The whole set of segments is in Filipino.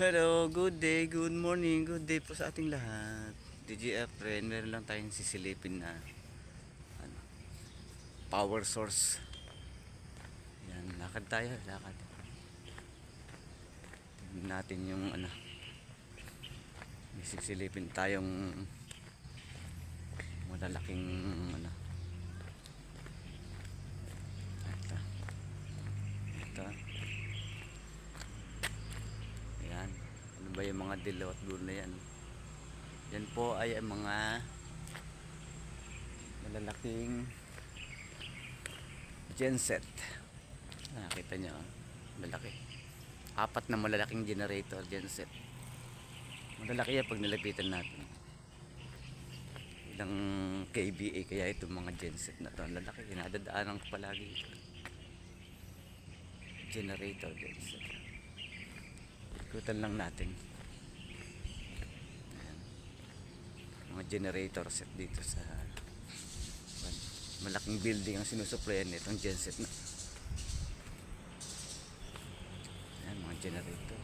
Hello, good day, good morning, good day po sa ating lahat. DJF friend, meron lang tayong sisilipin na ano, power source. Yan, lakad tayo, lakad. Tignan natin yung may sisilipin tayong malalaking ito, ito. Ayan, ano ba yung mga dilaw at blue na yan? Yan po ay mga malalaking genset. Nakita nyo, malaki. Apat na malalaking generator genset. Malalaki yan pag nilapitan natin. Ilang kVA kaya itong mga genset na to. Lalaki, nadadaanan ko palagi ito. Generator genset. Ikutan lang natin. Ayan. Mga generator set dito sa malaking building ang sinusuplayan nitong genset na. Ayan, mga generator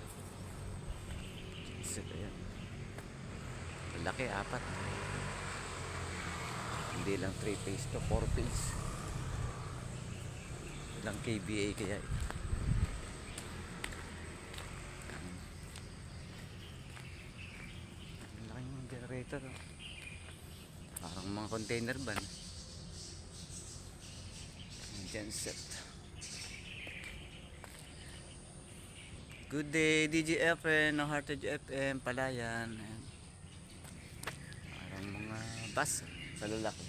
genset, ayan. Malaki, apat. Hindi lang 3 phase to 4 phase. Ilang kVA kaya ito. Malaking mga generator, oh. Parang mga container van. Genset. Good day, DJ FM ng Heartage FM, Palayan. Ayan. Parang mga bus sa lalaki.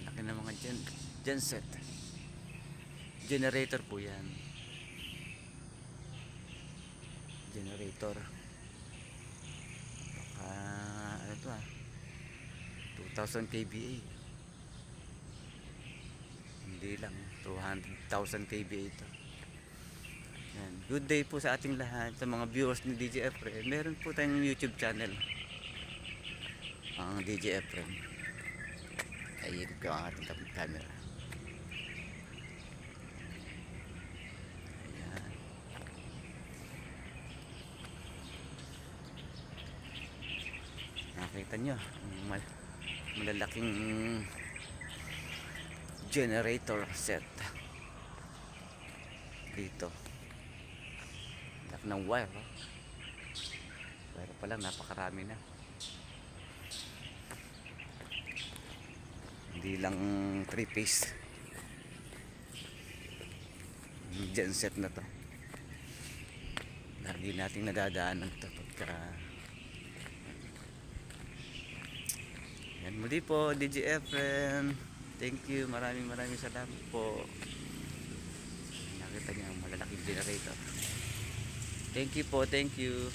Laki ng mga genset. Generator po yan. Generator. Baka, ano to 2,000 kVA. Hindi lang, 200,000 kVA ito. Yan. Good day po sa ating lahat, sa mga viewers ni DJ Efren. Meron po tayong YouTube channel, ang DJ Efren. Ayun ko ang ating camera. Ayan. Nakita nyo malalaking generator set dito. Laki ng wire, oh. Wire pa lang, napakarami na. Hindi lang 3 piece genset na to. Lagi nating nadadaanan to pagka yan. Muli po, DJ Efren, thank you, maraming salamat po. Nakita niyo ang malalaking generator. Thank you po, thank you.